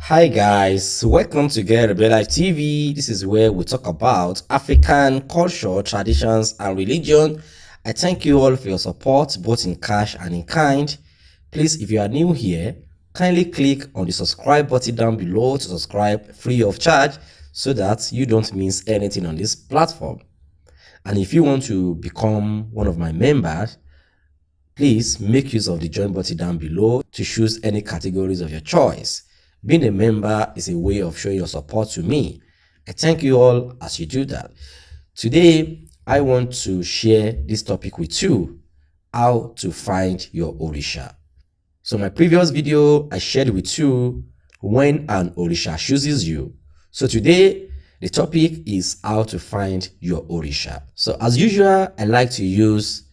Hi guys, welcome to Get Real Life TV. This is where we talk about African culture, traditions, and religion. I thank you all for your support, both in cash and in kind. Please, if you are new here, kindly click on the subscribe button down below to subscribe free of charge so that you don't miss anything on this platform. And if you want to become one of my members, please make use of the join button down below to choose any categories of your choice. Being a member is a way of showing your support to me. I thank you all as you do that. Today, I want to share this topic with you, how to find your Orisha. So my previous video, I shared with you when an Orisha chooses you. So today, the topic is how to find your Orisha. So as usual, I like to use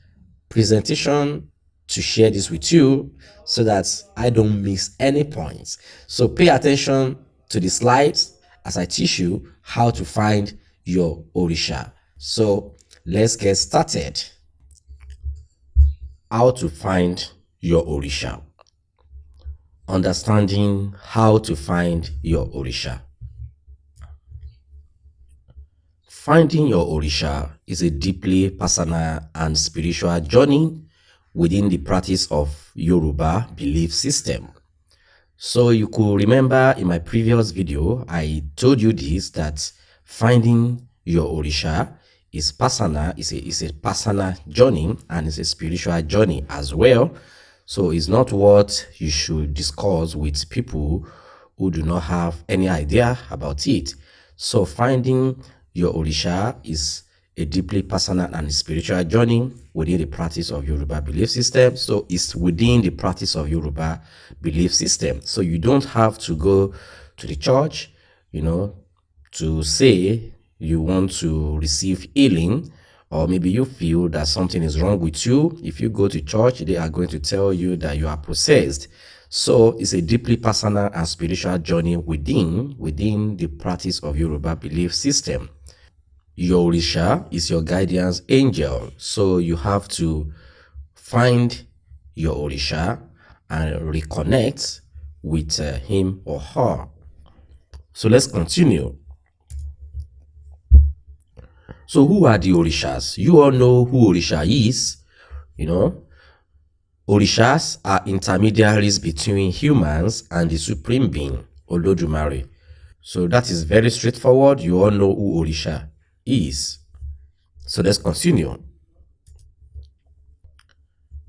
presentation to share this with you so that I don't miss any points. So pay attention to the slides as I teach you how to find your Orisha. So let's get started. How to find your Orisha. Understanding how to find your Orisha. Finding your Orisha is a deeply personal and spiritual journey within the practice of Yoruba belief system. So you could remember in my previous video, I told you this, that finding your Orisha is personal, is a personal journey and it's a spiritual journey as well. So it's not what you should discuss with people who do not have any idea about it. So finding your Orisha is a deeply personal and spiritual journey within the practice of Yoruba belief system. So it's within the practice of Yoruba belief system. So you don't have to go to the church, to say you want to receive healing, or maybe you feel that something is wrong with you. If you go to church, they are going to tell you that you are possessed. So it's a deeply personal and spiritual journey within the practice of Yoruba belief system. Your Orisha is your guidance angel. So you have to find your Orisha and reconnect with him or her. So let's continue. So who are the Orishas? You all know who Orisha is. Orishas are intermediaries between humans and the Supreme Being, Olodumare. So that is very straightforward. You all know who Orisha is. So let's continue.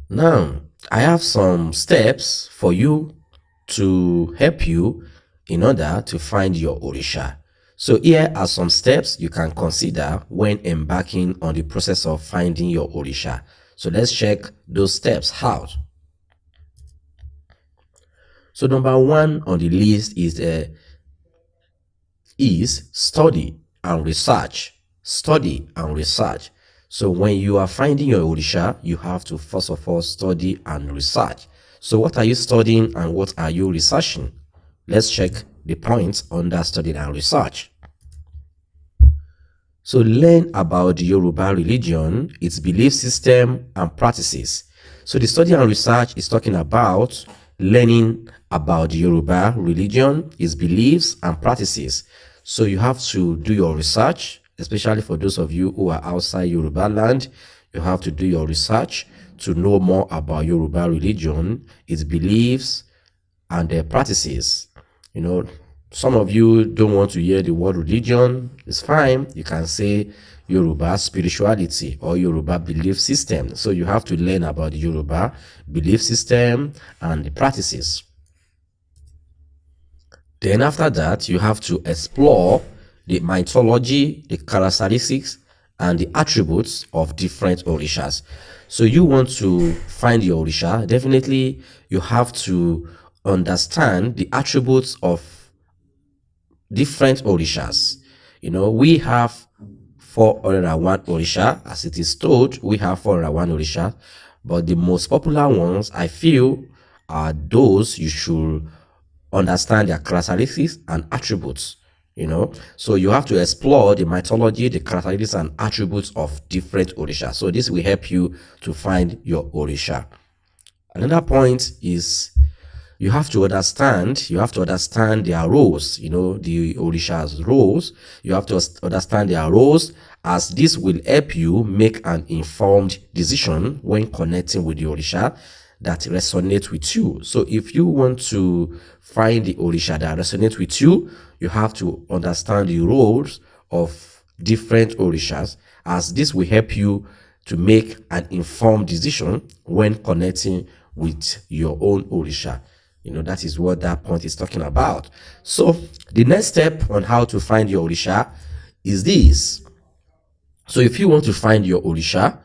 Now, I have some steps for you to help you in order to find your Orisha. So here are some steps you can consider when embarking on the process of finding your Orisha. So let's check those steps out. So number one on the list is study and research. Study and research. So when you are finding your Orisha, you have to first of all study and research. So what are you studying and what are you researching? Let's check the points under study and research. So learn about the Yoruba religion, its belief system and practices. So the study and research is talking about learning about the Yoruba religion, its beliefs and practices. So you have to do your research, especially for those of you who are outside Yoruba land. You have to do your research to know more about Yoruba religion, its beliefs and their practices. Some of you don't want to hear the word religion. It's fine. You can say Yoruba spirituality or Yoruba belief system. So you have to learn about the Yoruba belief system and the practices. Then after that, you have to explore the mythology, the characteristics, and the attributes of different Orishas. So you want to find your Orisha, definitely you have to understand the attributes of different Orishas. We have 401 Orisha, as it is told, we have 401 Orisha, but the most popular ones, I feel, are those you should understand their characteristics and attributes. So you have to explore the mythology, the characteristics and attributes of different Orisha. So this will help you to find your Orisha. Another point is you have to understand their roles, the Orisha's roles. You have to understand their roles, as this will help you make an informed decision when connecting with the Orisha that resonate with you. So if you want to find the Orisha that resonate with you, you have to understand the roles of different Orishas, as this will help you to make an informed decision when connecting with your own Orisha. That is what that point is talking about. So the next step on how to find your Orisha is this. So if you want to find your Orisha,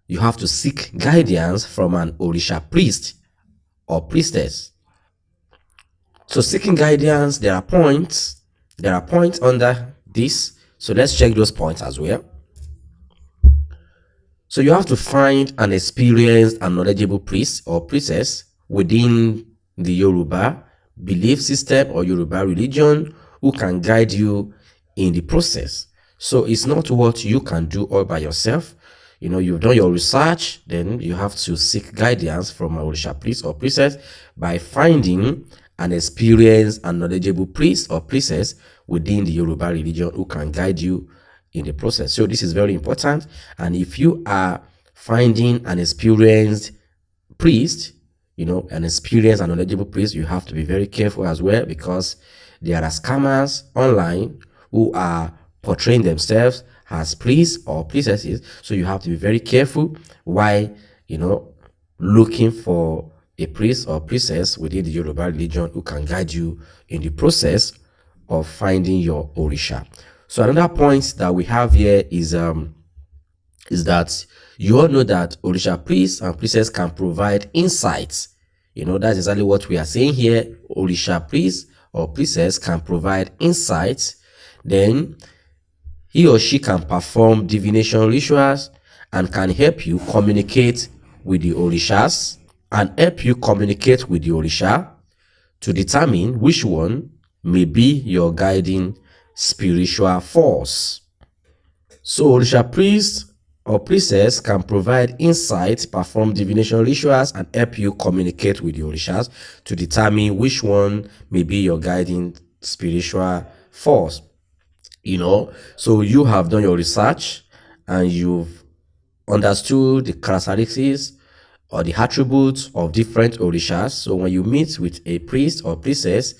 you have to seek guidance from an Orisha priest or priestess. So seeking guidance, there are points under this. So let's check those points as well. So you have to find an experienced and knowledgeable priest or priestess within the Yoruba belief system or Yoruba religion who can guide you in the process. So it's not what you can do all by yourself. You've done your research, then you have to seek guidance from a Orisha priest or priestess by finding an experienced and knowledgeable priest or priestess within the Yoruba religion who can guide you in the process. So this is very important. And if you are finding an experienced priest, an experienced and knowledgeable priest, you have to be very careful as well, because there are scammers online who are portraying themselves as priests or priestesses. So you have to be very careful while looking for a priest or priestess within the Yoruba religion who can guide you in the process of finding your Orisha. So another point that we have here is that you all know that Orisha priests and priestesses can provide insights. That's exactly what we are saying here. Orisha priests or priestess can provide insights. Then he or she can perform divination rituals and can help you communicate with the Orishas to determine which one may be your guiding spiritual force. So Orisha priest or priestess can provide insights, perform divination rituals, and help you communicate with the Orishas to determine which one may be your guiding spiritual force. So you have done your research and you've understood the characteristics or the attributes of different Orishas. So when you meet with a priest or priestess,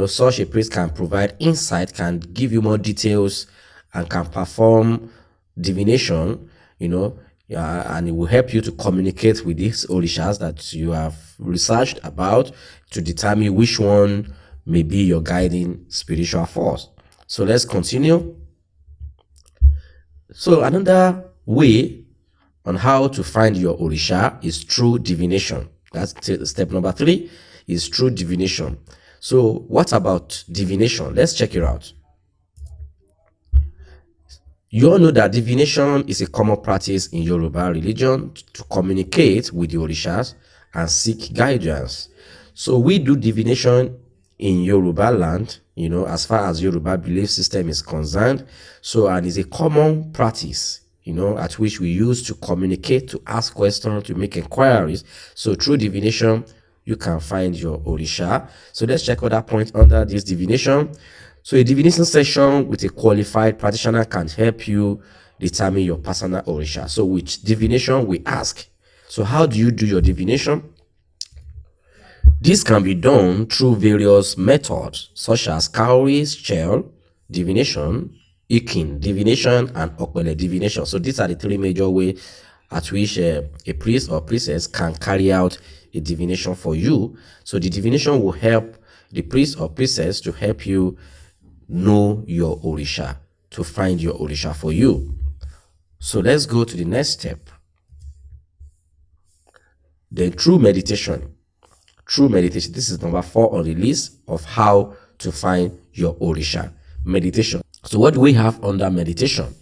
such a priest can provide insight, can give you more details, and can perform divination, and it will help you to communicate with these Orishas that you have researched about to determine which one may be your guiding spiritual force. So let's continue. So another way on how to find your Orisha is through divination. That's step number 3, is through divination. So what about divination? Let's check it out. You all know that divination is a common practice in Yoruba religion to communicate with the Orishas and seek guidance. So we do divination in Yoruba land, as far as Yoruba belief system is concerned. So, and it's a common practice, at which we use to communicate, to ask questions, to make inquiries. So through divination, you can find your Orisha. So let's check other points under this divination. So a divination session with a qualified practitioner can help you determine your personal Orisha. So with divination, we ask, so how do you do your divination? This can be done through various methods such as cowries, shell, divination, ikin, divination, and okpele divination. So these are the 3 major ways at which a priest or priestess can carry out a divination for you. So the divination will help the priest or priestess to help you know your Orisha, to find your Orisha for you. So let's go to the next step. Then through meditation. Through meditation, this is number 4 on the list of how to find your Orisha. Meditation. So what do we have under meditation?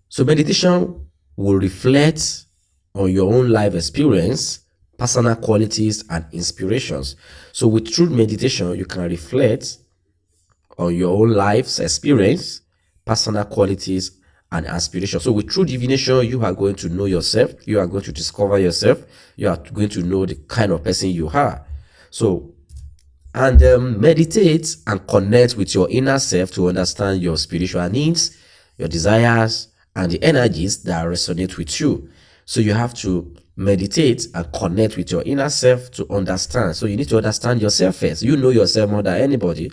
So meditation will reflect on your own life experience, personal qualities, and inspirations. So with true meditation, you can reflect on your own life's experience, personal qualities, and aspiration. So with true divination, you are going to know yourself, you are going to discover yourself, you are going to know the kind of person you are. So, and meditate and connect with your inner self to understand your spiritual needs, your desires, and the energies that resonate with you. So you have to meditate and connect with your inner self to understand. So you need to understand yourself first. You know yourself more than anybody.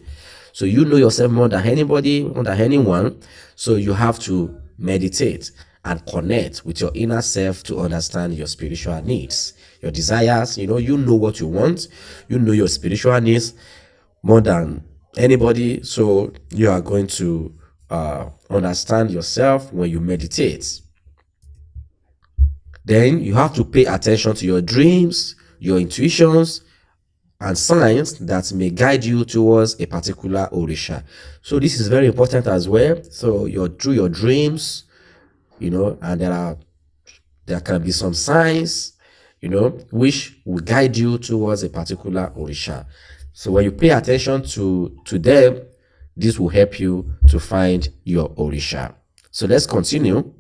So you know yourself more than anybody, more than anyone. So you have to meditate and connect with your inner self to understand your spiritual needs, your desires. You know what you want. You know your spiritual needs more than anybody. So you are going to understand yourself when you meditate. Then you have to pay attention to your dreams, your intuitions, and signs that may guide you towards a particular Orisha. So this is very important as well. So through your dreams, and there can be some signs, which will guide you towards a particular Orisha. So when you pay attention to them, this will help you to find your Orisha. So let's continue.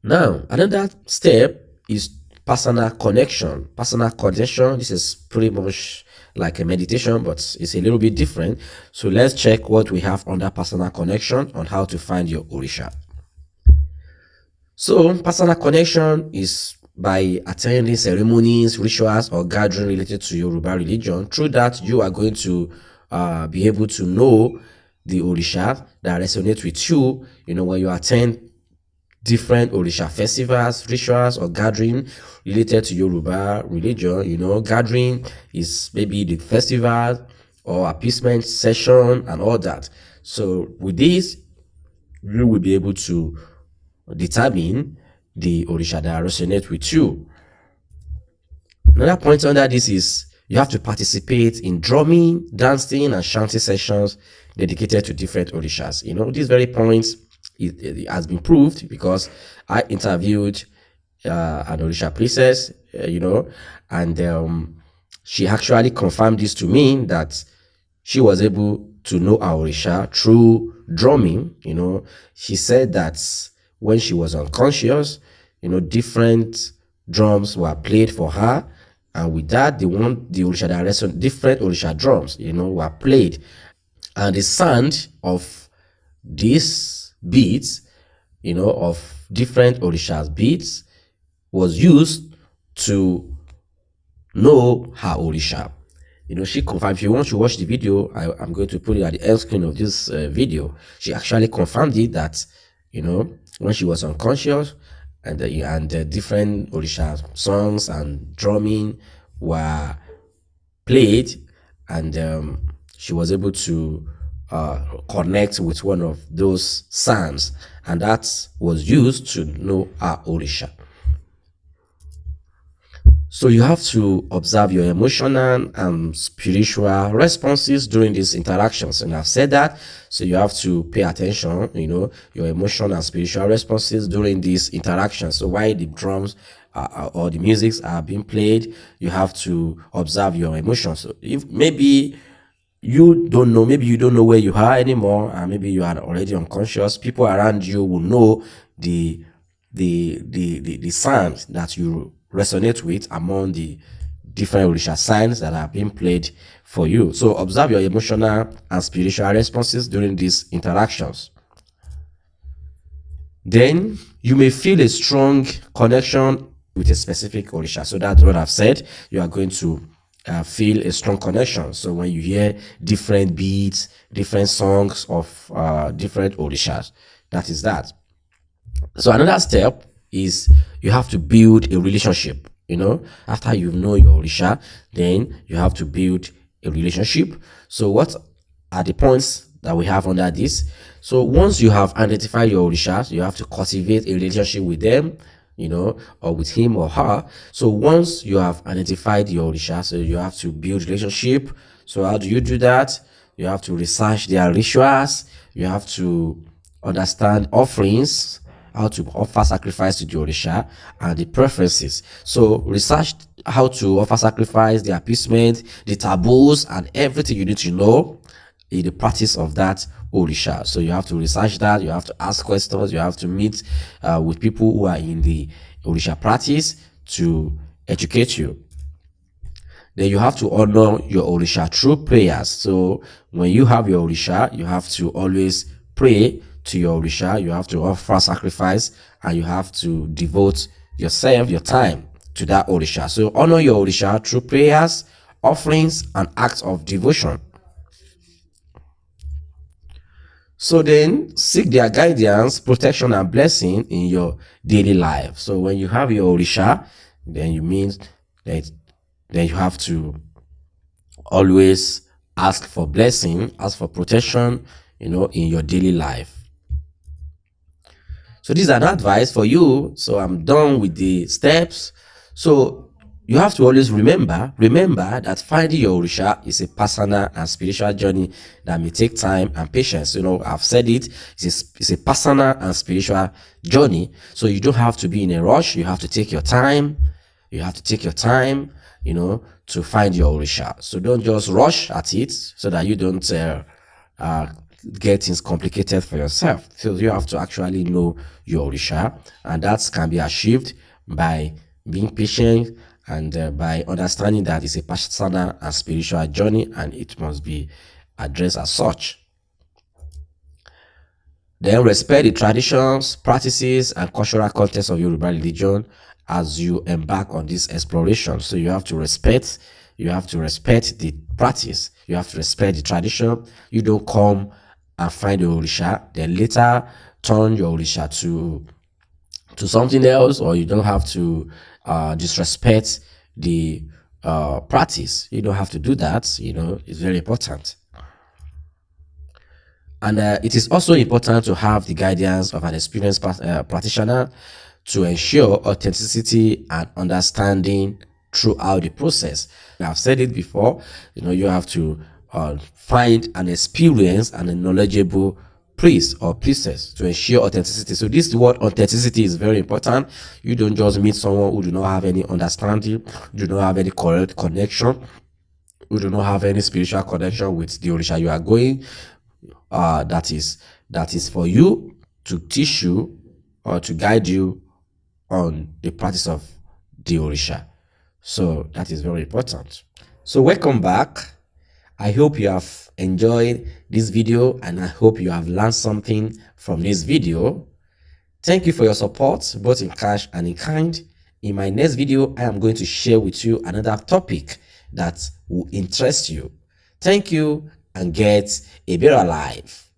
Now, another step is personal connection. Personal connection, this is pretty much like a meditation, but it's a little bit different. So let's check what we have under personal connection on how to find your Orisha. So personal connection is by attending ceremonies, rituals, or gathering related to Yoruba religion. Through that, you are going to be able to know the Orisha that resonate with you. When you attend different Orisha festivals, rituals, or gathering related to Yoruba religion. Gathering is maybe the festival or appeasement session and all that. So with this, you will be able to determine the Orisha that resonate with you. Another point under this is you have to participate in drumming, dancing, and chanting sessions dedicated to different Orishas. These very points, it has been proved because I interviewed an Orisha priestess, and she actually confirmed this to me, that she was able to know our Orisha through drumming. She said that when she was unconscious, different drums were played for her, and with that, the Orisha that resonate, different Orisha drums, were played, and the sound of these beats, of different Orisha's beats, was used to know her Orisha. She confirmed. If you want to watch the video, I'm going to put it at the end screen of this video. She actually confirmed it that, when she was unconscious, and the different Orisha songs and drumming were played, and she was able to connect with one of those sounds, and that was used to know our Orisha. So you have to observe your emotional and spiritual responses during these interactions, and I've said that. So you have to pay attention, your emotional and spiritual responses during these interactions. So while the drums or the musics are being played, you have to observe your emotions. So if maybe you don't know where you are anymore, and maybe you are already unconscious, people around you will know the sound that you resonate with among the different Orisha signs that are being played for you. So observe your emotional and spiritual responses during these interactions. Then you may feel a strong connection with a specific Orisha. So that's what I've said. You are going to feel a strong connection. So when you hear different beats, different songs of different Orishas, that is that. So another step is you have to build a relationship. After you know your Orisha, then you have to build a relationship. So what are the points that we have under this? So once you have identified your Orishas, you have to cultivate a relationship with them, or with him or her. So once you have identified your Orisha, so you have to build relationship. So how do you do that? You have to research their rituals. You have to understand offerings, how to offer sacrifice to the Orisha, and the preferences. So research how to offer sacrifice, the appeasement, the taboos, and everything you need to know in the practice of that Orisha. So you have to research that, you have to ask questions, you have to meet with people who are in the Orisha practice to educate you. Then you have to honor your Orisha through prayers. So when you have your Orisha, you have to always pray to your Orisha, you have to offer sacrifice, and you have to devote yourself, your time to that Orisha. So honor your Orisha through prayers, offerings, and acts of devotion. So then seek their guidance, protection, and blessing in your daily life. So when you have your Orisha, then you mean that then you have to always ask for blessing, ask for protection, in your daily life. So these are an advice for you. So I'm done with the steps. So you have to always remember that finding your Orisha is a personal and spiritual journey that may take time and patience. I've said it's a personal and spiritual journey. So you don't have to be in a rush. You have to take your time. To find your Orisha. So don't just rush at it so that you don't get things complicated for yourself. So you have to actually know your Orisha, and that can be achieved by being patient and by understanding that it's a personal and spiritual journey, and it must be addressed as such. Then respect the traditions, practices, and cultural context of Yoruba religion as you embark on this exploration. So you have to respect the practice, you have to respect the tradition. You don't come and find your Orisha, then later turn your Orisha to something else, or you don't have to disrespect the practice. You don't have to do that. It's very important. And it is also important to have the guidance of an experienced practitioner to ensure authenticity and understanding throughout the process. I've said it before, you have to find an experienced and a knowledgeable priest or priestess to ensure authenticity. So this word authenticity is very important. You don't just meet someone who do not have any understanding, do not have any correct connection, who do not have any spiritual connection with the Orisha you are going. That is for you to teach you or to guide you on the practice of the Orisha. So that is very important. So welcome back. I hope you have enjoyed this video, and I hope you have learned something from this video. Thank you for your support, both in cash and in kind. In my next video, I am going to share with you another topic that will interest you. Thank you, and get a better life.